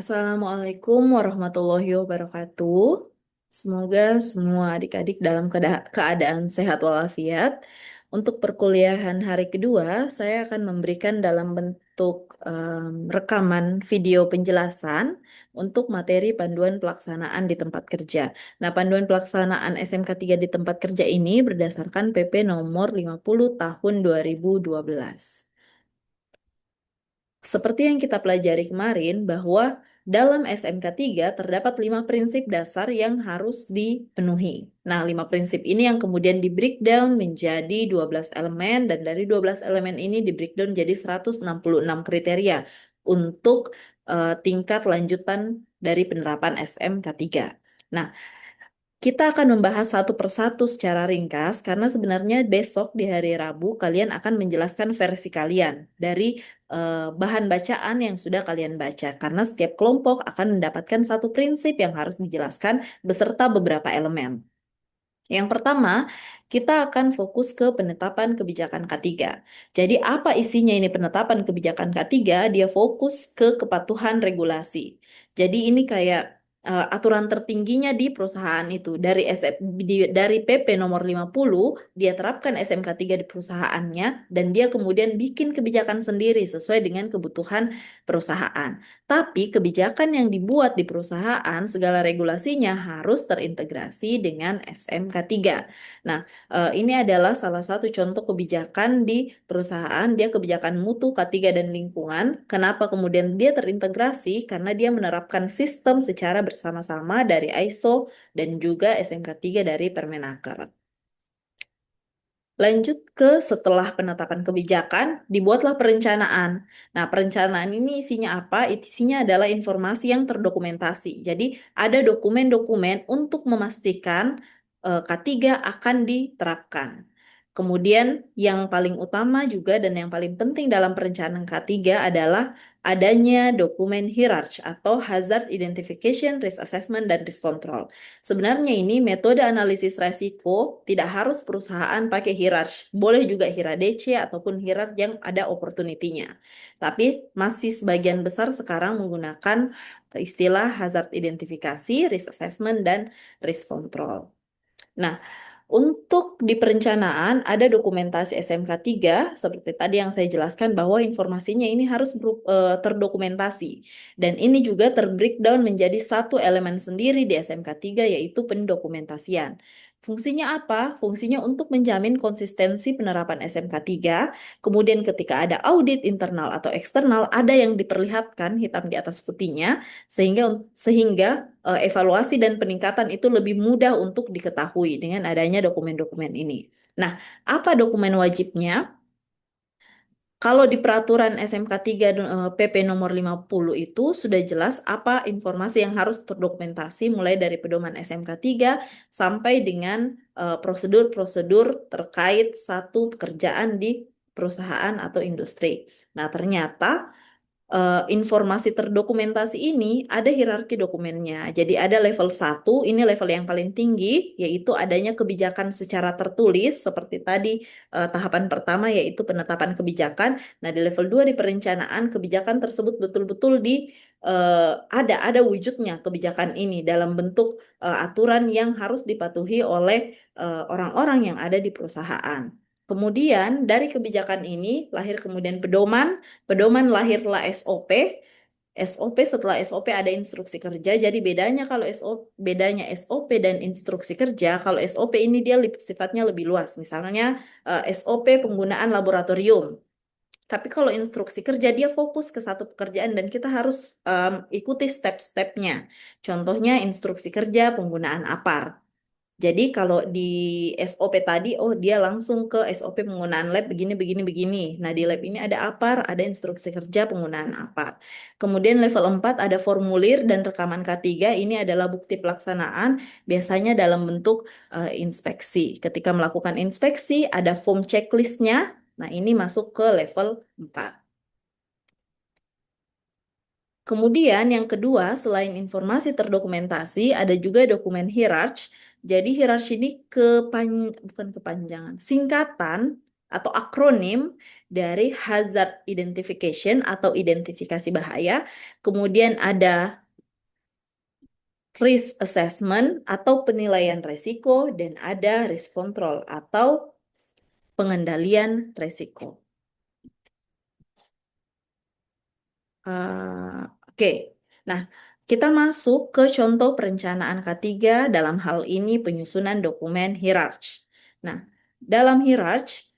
Assalamualaikum warahmatullahi wabarakatuh. Semoga semua adik-adik dalam keadaan sehat walafiat. Untuk perkuliahan hari kedua, saya akan memberikan dalam bentuk rekaman video penjelasan untuk materi panduan pelaksanaan di tempat kerja. Nah, panduan pelaksanaan SMK 3 di tempat kerja ini berdasarkan PP nomor 50 tahun 2012. Seperti yang kita pelajari kemarin, bahwa dalam SMK 3 terdapat 5 prinsip dasar yang harus dipenuhi. Nah, 5 prinsip ini yang kemudian di breakdown menjadi 12 elemen, dan dari 12 elemen ini di breakdown jadi 166 kriteria untuk tingkat lanjutan dari penerapan SMK 3. Nah, kita akan membahas satu persatu secara ringkas karena sebenarnya besok di hari Rabu kalian akan menjelaskan versi kalian dari bahan bacaan yang sudah kalian baca, karena setiap kelompok akan mendapatkan satu prinsip yang harus dijelaskan beserta beberapa elemen. Yang pertama, kita akan fokus ke penetapan kebijakan K3. Jadi apa isinya ini penetapan kebijakan K3? Dia fokus ke kepatuhan regulasi. Jadi ini kayak aturan tertingginya di perusahaan itu. Dari PP nomor 50, dia terapkan SMK 3 di perusahaannya, dan dia kemudian bikin kebijakan sendiri sesuai dengan kebutuhan perusahaan. Tapi kebijakan yang dibuat di perusahaan, segala regulasinya harus terintegrasi dengan SMK 3. Nah, ini adalah salah satu contoh kebijakan di perusahaan. Dia kebijakan mutu, K3, dan lingkungan. Kenapa kemudian dia terintegrasi? Karena dia menerapkan sistem secara bersama-sama dari ISO dan juga SMK 3 dari Permenaker. Lanjut ke setelah penetapan kebijakan, dibuatlah perencanaan. Nah, perencanaan ini isinya apa? Isinya adalah informasi yang terdokumentasi. Jadi, ada dokumen-dokumen untuk memastikan K3 akan diterapkan. Kemudian, yang paling utama juga dan yang paling penting dalam perencanaan K3 adalah adanya dokumen hierarchy atau Hazard Identification, Risk Assessment, dan Risk Control. Sebenarnya ini metode analisis resiko tidak harus perusahaan pakai hierarchy. Boleh juga HIRA-DC ataupun hierarchy yang ada opportunity-nya. Tapi masih sebagian besar sekarang menggunakan istilah hazard identifikasi, risk assessment, dan risk control. Nah, untuk di perencanaan ada dokumentasi SMK 3 seperti tadi yang saya jelaskan, bahwa informasinya ini harus terdokumentasi. Dan ini juga terbreakdown menjadi satu elemen sendiri di SMK 3, yaitu pendokumentasian. Fungsinya apa? Fungsinya untuk menjamin konsistensi penerapan SMK 3. Kemudian ketika ada audit internal atau eksternal, ada yang diperlihatkan hitam di atas putihnya, sehingga evaluasi dan peningkatan itu lebih mudah untuk diketahui dengan adanya dokumen-dokumen ini. Nah, apa dokumen wajibnya? Kalau di peraturan SMK 3 PP nomor 50 itu sudah jelas apa informasi yang harus terdokumentasi, mulai dari pedoman SMK 3 sampai dengan prosedur-prosedur terkait satu pekerjaan di perusahaan atau industri. Nah, ternyata informasi terdokumentasi ini ada hierarki dokumennya. Jadi ada level 1, ini level yang paling tinggi, yaitu adanya kebijakan secara tertulis, seperti tadi tahapan pertama yaitu penetapan kebijakan. Nah, di level 2 di perencanaan, kebijakan tersebut betul-betul ada wujudnya kebijakan ini dalam bentuk aturan yang harus dipatuhi oleh orang-orang yang ada di perusahaan. Kemudian dari kebijakan ini lahir kemudian pedoman. Pedoman lahirlah SOP. SOP, setelah SOP ada instruksi kerja. Jadi bedanya SOP dan instruksi kerja, kalau SOP ini dia sifatnya lebih luas. Misalnya SOP penggunaan laboratorium. Tapi kalau instruksi kerja dia fokus ke satu pekerjaan dan kita harus ikuti step-stepnya. Contohnya instruksi kerja penggunaan APAR. Jadi kalau di SOP tadi, oh dia langsung ke SOP penggunaan lab begini, begini, begini. Nah, di lab ini ada APAR, ada instruksi kerja penggunaan APAR. Kemudian level 4 ada formulir dan rekaman K3. Ini adalah bukti pelaksanaan, biasanya dalam bentuk inspeksi. Ketika melakukan inspeksi, ada form checklistnya. Nah, ini masuk ke level 4. Kemudian yang kedua, selain informasi terdokumentasi, ada juga dokumen hierarchy. Jadi hierarchy ini bukan kepanjangan, singkatan atau akronim dari hazard identification atau identifikasi bahaya, kemudian ada risk assessment atau penilaian resiko, dan ada risk control atau pengendalian resiko. Oke, nah kita masuk ke contoh perencanaan K3 dalam hal ini penyusunan dokumen hierarki. Nah, dalam hierarki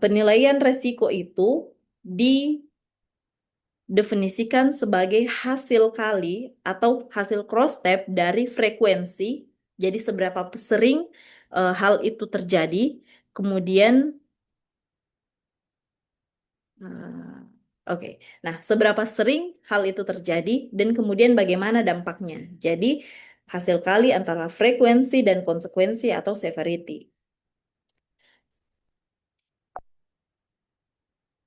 penilaian resiko itu didefinisikan sebagai hasil kali atau hasil cross step dari frekuensi. Jadi seberapa sering hal itu terjadi, kemudian eh, oke. Nah, seberapa sering hal itu terjadi dan kemudian bagaimana dampaknya. Jadi hasil kali antara frekuensi dan konsekuensi atau severity.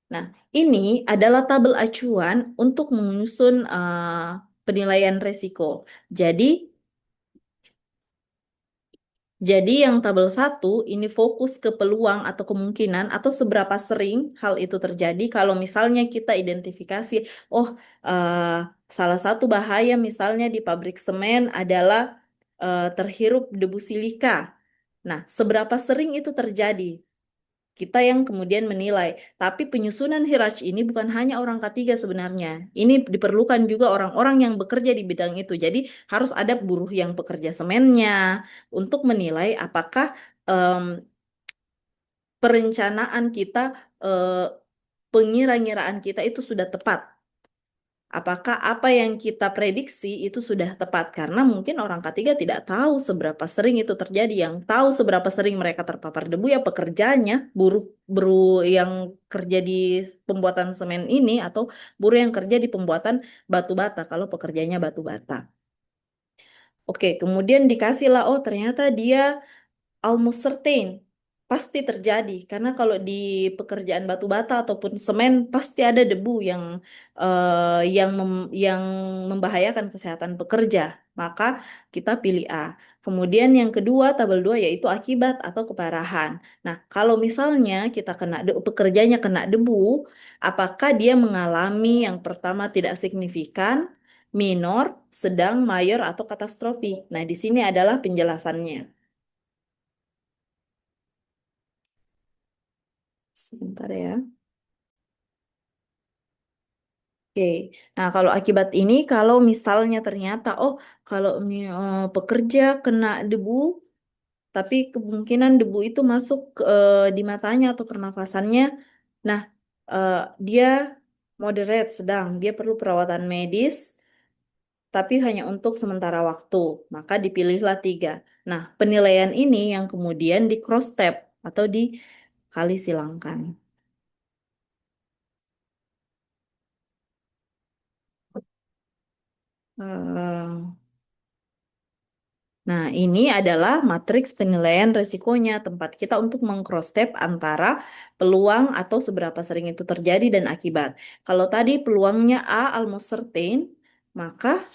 Nah, ini adalah tabel acuan untuk menyusun penilaian resiko. Jadi, yang tabel 1 ini fokus ke peluang atau kemungkinan atau seberapa sering hal itu terjadi. Kalau misalnya kita identifikasi, oh eh, salah satu bahaya misalnya di pabrik semen adalah terhirup debu silika. Nah, seberapa sering itu terjadi? Kita yang kemudian menilai. Tapi penyusunan hierarki ini bukan hanya orang K3 sebenarnya. Ini diperlukan juga orang-orang yang bekerja di bidang itu. Jadi harus ada buruh yang pekerja semennya untuk menilai apakah em, perencanaan kita, eh, pengira-ngiraan kita itu sudah tepat. Apakah apa yang kita prediksi itu sudah tepat? Karena mungkin orang ketiga tidak tahu seberapa sering itu terjadi. Yang tahu seberapa sering mereka terpapar debu ya pekerjanya, buruh buruh yang kerja di pembuatan semen ini atau buruh yang kerja di pembuatan batu bata kalau pekerjanya batu bata. Oke, kemudian dikasihlah, oh ternyata dia almost certain pasti terjadi karena kalau di pekerjaan batu bata ataupun semen pasti ada debu yang membahayakan kesehatan pekerja. Maka kita pilih A. Kemudian yang kedua tabel 2 yaitu akibat atau keparahan. Nah, kalau misalnya kita pekerjanya kena debu, apakah dia mengalami yang pertama tidak signifikan, minor, sedang, mayor atau katastrofi? Nah, di sini adalah penjelasannya. Sebentar ya. Oke, nah kalau akibat ini, kalau misalnya ternyata, oh kalau pekerja kena debu, tapi kemungkinan debu itu masuk di matanya atau pernafasannya, nah eh, dia moderate, sedang, dia perlu perawatan medis, tapi hanya untuk sementara waktu, maka dipilihlah 3. Nah, penilaian ini yang kemudian di cross step atau dikali silangkan. Eh, Nah, ini adalah matriks penilaian resikonya, tempat kita untuk meng-cross-step antara peluang atau seberapa sering itu terjadi dan akibat. Kalau tadi peluangnya A almost certain, maka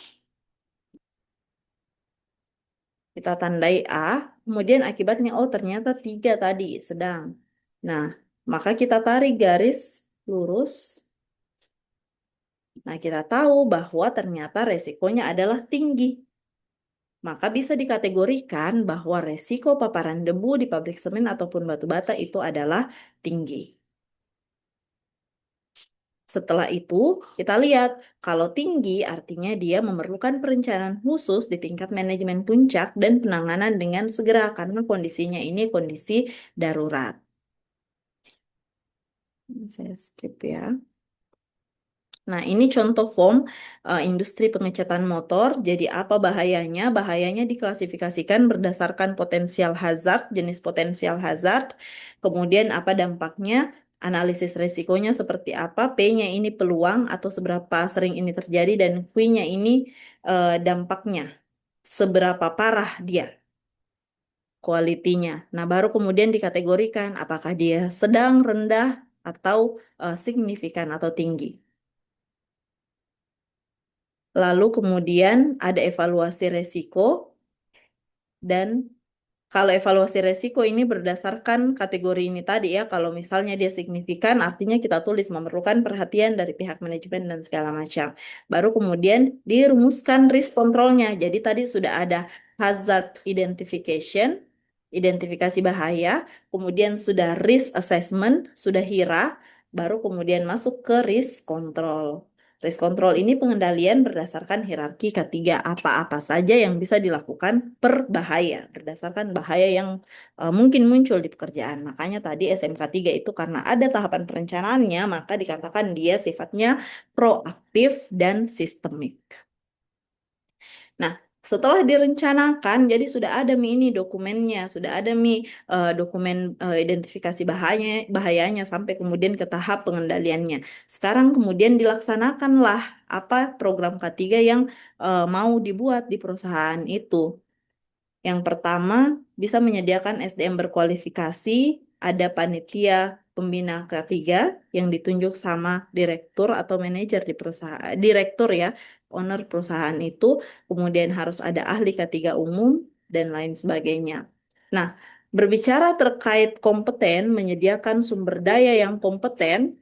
kita tandai A, kemudian akibatnya oh ternyata 3 tadi sedang. Nah, maka kita tarik garis lurus. Nah, kita tahu bahwa ternyata resikonya adalah tinggi. Maka bisa dikategorikan bahwa resiko paparan debu di pabrik semen ataupun batu bata itu adalah tinggi. Setelah itu, kita lihat kalau tinggi artinya dia memerlukan perencanaan khusus di tingkat manajemen puncak dan penanganan dengan segera karena kondisinya ini kondisi darurat. Saya skip ya. Nah, ini contoh form industri pengecatan motor. Jadi apa bahayanya? Bahayanya diklasifikasikan berdasarkan potensial hazard, jenis potensial hazard. Kemudian apa dampaknya? Analisis resikonya seperti apa? P-nya ini peluang atau seberapa sering ini terjadi dan Q-nya ini dampaknya. Seberapa parah dia kualitinya. Nah, baru kemudian dikategorikan apakah dia sedang, rendah, atau signifikan atau tinggi. Lalu kemudian ada evaluasi resiko dan Kalau evaluasi resiko ini berdasarkan kategori ini tadi ya, kalau misalnya dia signifikan, artinya kita tulis memerlukan perhatian dari pihak manajemen dan segala macam. Baru kemudian dirumuskan risk controlnya. Jadi tadi sudah ada hazard identification, identifikasi bahaya, kemudian sudah risk assessment, sudah HIRA, baru kemudian masuk ke risk control. Risk control ini pengendalian berdasarkan hierarki ketiga, apa-apa saja yang bisa dilakukan per bahaya, berdasarkan bahaya yang mungkin muncul di pekerjaan. Makanya tadi SMK 3 itu karena ada tahapan perencanaannya, maka dikatakan dia sifatnya proaktif dan sistemik. Nah, setelah direncanakan, jadi sudah ada ini dokumennya, sudah ada dokumen identifikasi bahayanya sampai kemudian ke tahap pengendaliannya. Sekarang kemudian dilaksanakanlah apa program K3 yang mau dibuat di perusahaan itu. Yang pertama, bisa menyediakan SDM berkualifikasi, ada panitia pembina ketiga yang ditunjuk sama direktur atau manajer di perusahaan, direktur ya, owner perusahaan itu, kemudian harus ada ahli ketiga umum, dan lain sebagainya. Nah, berbicara terkait kompeten, menyediakan sumber daya yang kompeten,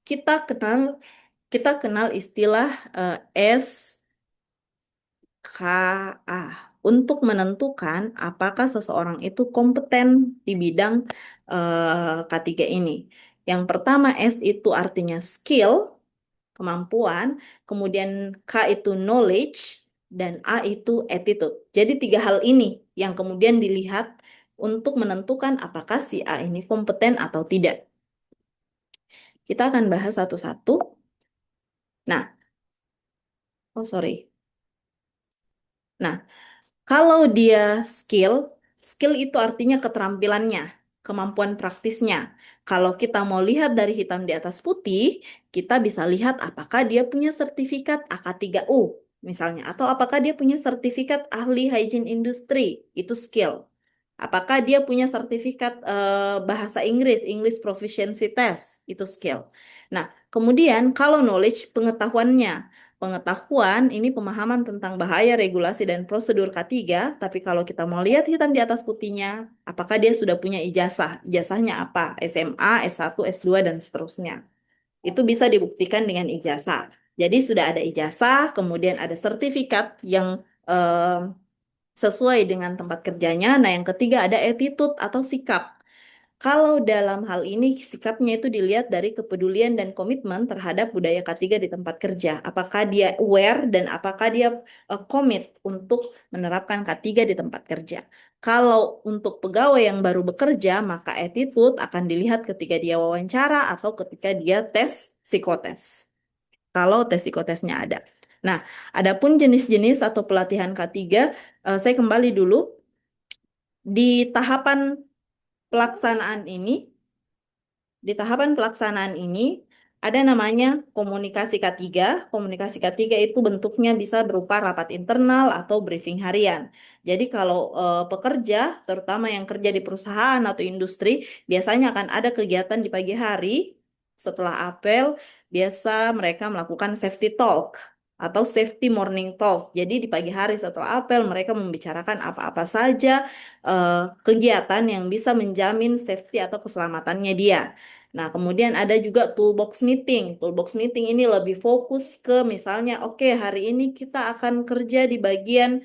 kita kenal kita kenal istilah S KA untuk menentukan apakah seseorang itu kompeten di bidang K3 ini. Yang pertama S itu artinya skill, kemampuan, kemudian K itu knowledge, dan A itu attitude. Jadi tiga hal ini yang kemudian dilihat untuk menentukan apakah si A ini kompeten atau tidak. Kita akan bahas satu-satu. Nah, oh sorry. Nah, kalau dia skill, skill itu artinya keterampilannya, kemampuan praktisnya. Kalau kita mau lihat dari hitam di atas putih, kita bisa lihat apakah dia punya sertifikat AK3U misalnya, atau apakah dia punya sertifikat ahli hygiene industri, itu skill. Apakah dia punya sertifikat bahasa Inggris, English Proficiency Test, itu skill. Nah, kemudian kalau knowledge, pengetahuannya. Pengetahuan ini pemahaman tentang bahaya, regulasi, dan prosedur K3, tapi kalau kita mau lihat hitam di atas putihnya, apakah dia sudah punya ijazah? Ijazahnya apa? SMA, S1, S2, dan seterusnya. Itu bisa dibuktikan dengan ijazah. Jadi sudah ada ijazah, kemudian ada sertifikat yang sesuai dengan tempat kerjanya. Nah, yang ketiga ada attitude atau sikap. Kalau dalam hal ini sikapnya itu dilihat dari kepedulian dan komitmen terhadap budaya K3 di tempat kerja. Apakah dia aware dan apakah dia komit untuk menerapkan K3 di tempat kerja. Kalau untuk pegawai yang baru bekerja, maka attitude akan dilihat ketika dia wawancara atau ketika dia tes psikotes. Kalau tes psikotesnya ada. Nah, adapun jenis-jenis atau pelatihan K3, saya kembali dulu di tahapan pelaksanaan ini. Di tahapan pelaksanaan ini ada namanya komunikasi K3. Komunikasi K3 itu bentuknya bisa berupa rapat internal atau briefing harian. Jadi kalau pekerja, terutama yang kerja di perusahaan atau industri, biasanya akan ada kegiatan di pagi hari setelah apel, biasa mereka melakukan safety talk atau safety morning talk. Jadi di pagi hari setelah apel mereka membicarakan apa-apa saja kegiatan yang bisa menjamin safety atau keselamatannya dia. Nah, kemudian ada juga toolbox meeting. Toolbox meeting ini lebih fokus ke misalnya, oke, hari ini kita akan kerja di bagian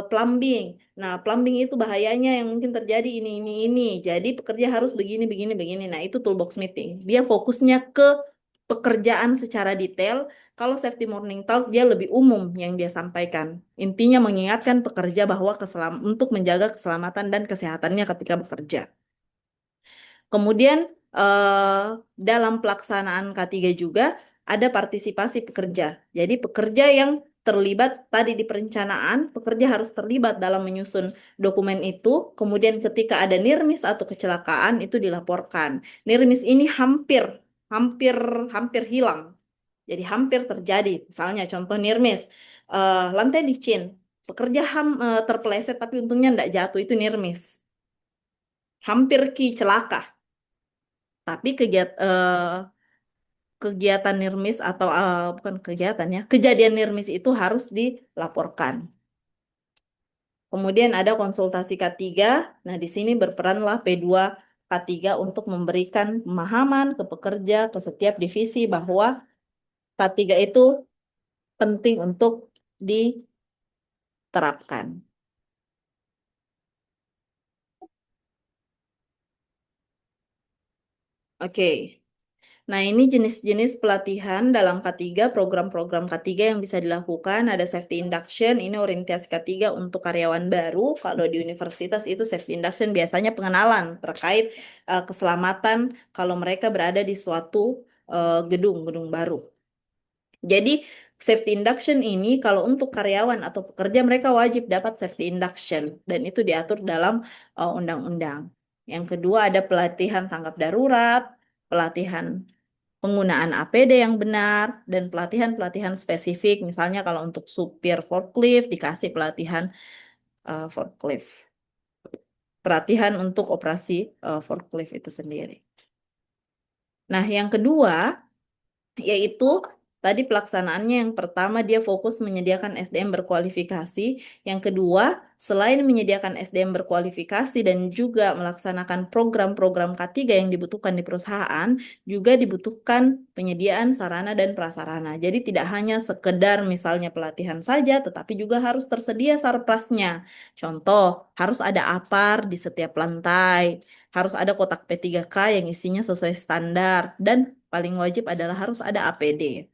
plumbing. Nah, plumbing itu bahayanya yang mungkin terjadi ini. Jadi pekerja harus begini, begini, begini. Nah, itu toolbox meeting. Dia fokusnya ke pekerjaan secara detail. Kalau safety morning talk, dia lebih umum yang dia sampaikan. Intinya mengingatkan pekerja bahwa untuk menjaga keselamatan dan kesehatannya ketika bekerja. Kemudian dalam pelaksanaan K3 juga ada partisipasi pekerja. Jadi pekerja yang terlibat tadi di perencanaan, pekerja harus terlibat dalam menyusun dokumen itu. Kemudian ketika ada nirmis atau kecelakaan itu dilaporkan. Nirmis ini hampir hampir hampir hilang. Jadi hampir terjadi. Misalnya contoh nirmis, lantai licin, pekerja terpeleset tapi untungnya tidak jatuh, itu nirmis. Hampir celaka. Tapi kegiatan nirmis atau bukan kegiatan ya, kejadian nirmis itu harus dilaporkan. Kemudian ada konsultasi K3. Nah, di sini berperanlah P2 K3 untuk memberikan pemahaman ke pekerja, ke setiap divisi bahwa K3 itu penting untuk diterapkan. Oke. Nah, ini jenis-jenis pelatihan dalam K3, program-program K3 yang bisa dilakukan. Ada safety induction, ini orientasi K3 untuk karyawan baru. Kalau di universitas itu safety induction biasanya pengenalan terkait keselamatan kalau mereka berada di suatu gedung baru. Jadi, safety induction ini kalau untuk karyawan atau pekerja mereka wajib dapat safety induction dan itu diatur dalam undang-undang. Yang kedua ada pelatihan tanggap darurat, pelatihan penggunaan APD yang benar, dan pelatihan-pelatihan spesifik. Misalnya kalau untuk supir forklift dikasih pelatihan forklift. Pelatihan untuk operasi forklift itu sendiri. Nah, yang kedua yaitu tadi pelaksanaannya yang pertama dia fokus menyediakan SDM berkualifikasi. Yang kedua, selain menyediakan SDM berkualifikasi dan juga melaksanakan program-program K3 yang dibutuhkan di perusahaan, juga dibutuhkan penyediaan sarana dan prasarana. Jadi tidak hanya sekedar misalnya pelatihan saja, tetapi juga harus tersedia sarprasnya. Contoh, harus ada APAR di setiap lantai, harus ada kotak P3K yang isinya sesuai standar, dan paling wajib adalah harus ada APD.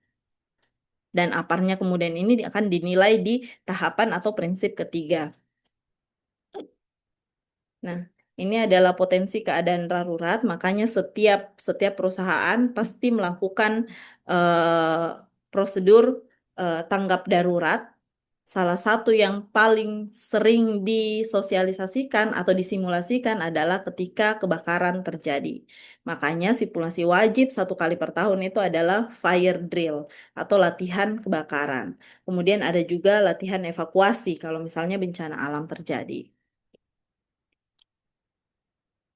Dan aparnya kemudian ini akan dinilai di tahapan atau prinsip ketiga. Nah, ini adalah potensi keadaan darurat, makanya setiap perusahaan pasti melakukan prosedur tanggap darurat. Salah satu yang paling sering disosialisasikan atau disimulasikan adalah ketika kebakaran terjadi. Makanya simulasi wajib 1 kali per tahun itu adalah fire drill atau latihan kebakaran. Kemudian ada juga latihan evakuasi kalau misalnya bencana alam terjadi.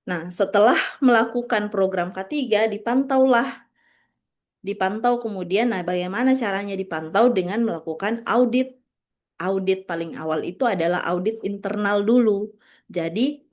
Nah, setelah melakukan program K3, dipantau kemudian, nah bagaimana caranya dipantau dengan melakukan audit. Audit paling awal itu adalah audit internal dulu. Jadi,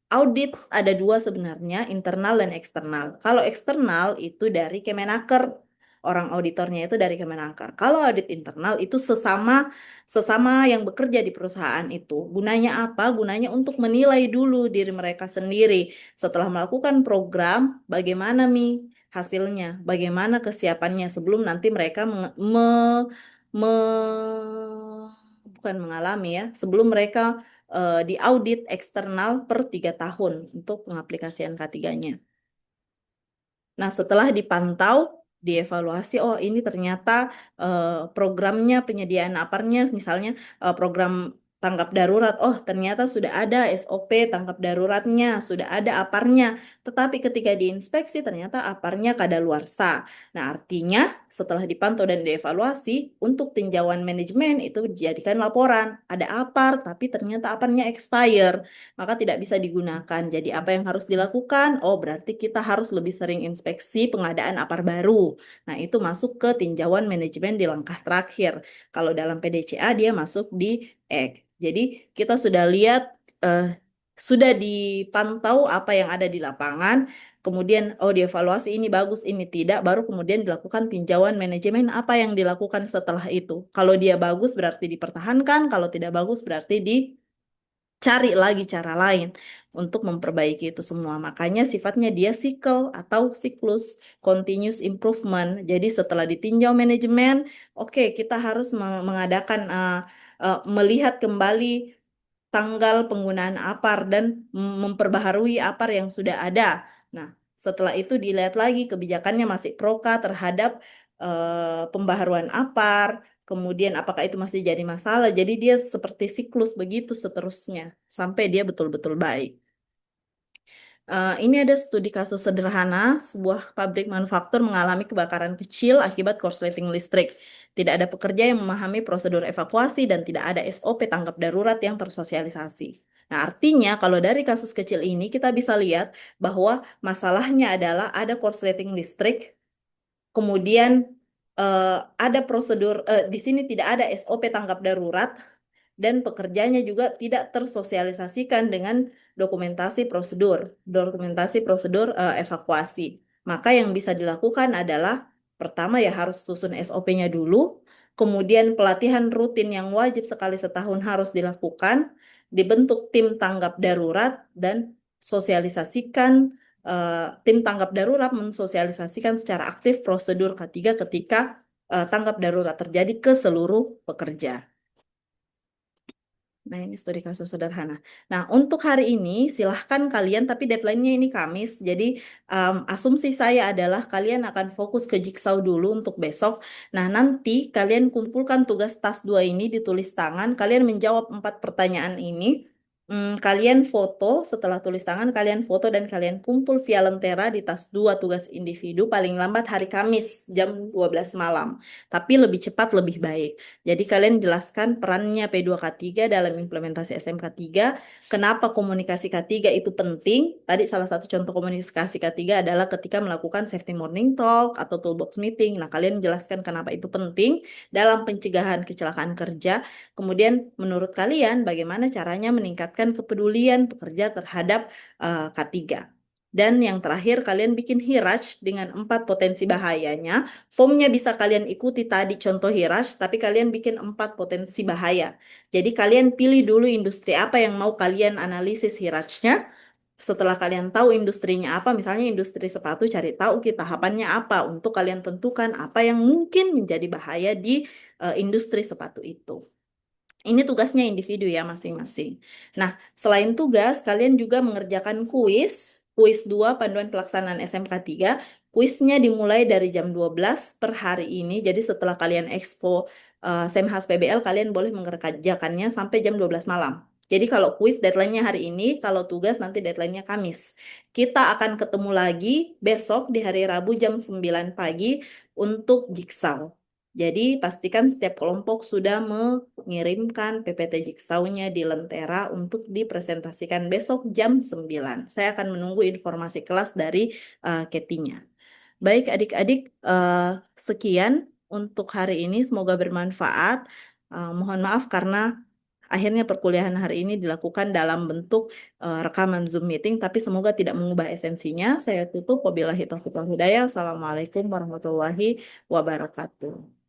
audit ada dua sebenarnya, internal dan eksternal. Kalau eksternal itu dari Kemenaker, orang auditornya itu dari Kemenaker. Kalau audit internal itu sesama sesama yang bekerja di perusahaan itu. Gunanya apa? Gunanya untuk menilai dulu diri mereka sendiri. Setelah melakukan program, bagaimana hasilnya, bagaimana kesiapannya sebelum nanti mereka bukan mengalami ya, sebelum mereka diaudit eksternal per 3 tahun untuk pengaplikasian K3-nya. Nah, setelah dipantau, dievaluasi, oh ini ternyata programnya penyediaan aparnya, misalnya program tanggap darurat, oh ternyata sudah ada SOP tanggap daruratnya, sudah ada aparnya, tetapi ketika diinspeksi ternyata aparnya kadaluarsa. Nah, artinya setelah dipantau dan dievaluasi, untuk tinjauan manajemen itu dijadikan laporan, ada apar, tapi ternyata aparnya expire, maka tidak bisa digunakan. Jadi apa yang harus dilakukan? Oh, berarti kita harus lebih sering inspeksi pengadaan apar baru. Nah, itu masuk ke tinjauan manajemen di langkah terakhir. Kalau dalam PDCA dia masuk di EK. Jadi kita sudah lihat sudah dipantau apa yang ada di lapangan, kemudian oh dievaluasi ini bagus, ini tidak, baru kemudian dilakukan tinjauan manajemen apa yang dilakukan setelah itu. Kalau dia bagus berarti dipertahankan, kalau tidak bagus berarti cari lagi cara lain untuk memperbaiki itu semua. Makanya sifatnya dia cycle atau siklus, continuous improvement. Jadi setelah ditinjau manajemen, oke, kita harus mengadakan melihat kembali tanggal penggunaan APAR dan memperbaharui APAR yang sudah ada. Nah, setelah itu dilihat lagi kebijakannya masih proka terhadap pembaharuan APAR, kemudian apakah itu masih jadi masalah. Jadi dia seperti siklus begitu seterusnya sampai dia betul-betul baik. Ini ada studi kasus sederhana, sebuah pabrik manufaktur mengalami kebakaran kecil akibat korsleting listrik. Tidak ada pekerja yang memahami prosedur evakuasi dan tidak ada SOP tanggap darurat yang tersosialisasi. Nah, artinya kalau dari kasus kecil ini kita bisa lihat bahwa masalahnya adalah ada korsleting listrik, kemudian ada prosedur, di sini tidak ada SOP tanggap darurat, dan pekerjanya juga tidak tersosialisasikan dengan dokumentasi prosedur evakuasi. Maka yang bisa dilakukan adalah pertama ya harus susun SOP-nya dulu, kemudian pelatihan rutin yang wajib sekali setahun harus dilakukan, dibentuk tim tanggap darurat dan sosialisasikan tim tanggap darurat mensosialisasikan secara aktif prosedur K3 ketika tanggap darurat terjadi ke seluruh pekerja. Nah, ini studi kasus sederhana. Nah, untuk hari ini silahkan kalian, tapi deadline-nya ini Kamis. Jadi, asumsi saya adalah kalian akan fokus ke jigsaw dulu untuk besok. Nah, nanti kalian kumpulkan tugas tas 2 ini ditulis tangan. Kalian menjawab 4 pertanyaan ini. Kalian foto, setelah tulis tangan, kalian foto dan kalian kumpul via Lentera di tas 2 tugas individu paling lambat hari Kamis jam 12 malam. Tapi lebih cepat lebih baik. Jadi kalian jelaskan perannya P2K3 dalam implementasi SMK3, kenapa komunikasi K3 itu penting. Tadi salah satu contoh komunikasi K3 adalah ketika melakukan safety morning talk atau toolbox meeting. Nah, kalian jelaskan kenapa itu penting dalam pencegahan kecelakaan kerja. Kemudian menurut kalian bagaimana caranya meningkatkan kepedulian pekerja terhadap K3. Dan yang terakhir, kalian bikin Hiraj dengan 4 potensi bahayanya. Formnya bisa kalian ikuti tadi contoh Hiraj, tapi kalian bikin 4 potensi bahaya. Jadi kalian pilih dulu industri apa yang mau kalian analisis Hirajnya. Setelah kalian tahu industrinya apa, misalnya industri sepatu, cari tahu tahapannya apa untuk kalian tentukan apa yang mungkin menjadi bahaya di industri sepatu itu. Ini tugasnya individu ya masing-masing. Nah, selain tugas, kalian juga mengerjakan kuis. Kuis 2 panduan pelaksanaan SMK 3. Kuisnya dimulai dari jam 12 per hari ini. Jadi setelah kalian expo Semhas PBL, kalian boleh mengerjakannya sampai jam 12 malam. Jadi kalau kuis deadline-nya hari ini, kalau tugas nanti deadline-nya Kamis. Kita akan ketemu lagi besok di hari Rabu jam 9 pagi untuk jigsaw. Jadi pastikan setiap kelompok sudah mengirimkan PPT Jigsaw-nya di Lentera untuk dipresentasikan besok jam 9. Saya akan menunggu informasi kelas dari Ketinya. Baik adik-adik, sekian untuk hari ini. Semoga bermanfaat. Mohon maaf karena akhirnya perkuliahan hari ini dilakukan dalam bentuk rekaman Zoom meeting, tapi semoga tidak mengubah esensinya. Saya tutup. Wabillahi taufiq wal hidayah. Assalamualaikum warahmatullahi wabarakatuh.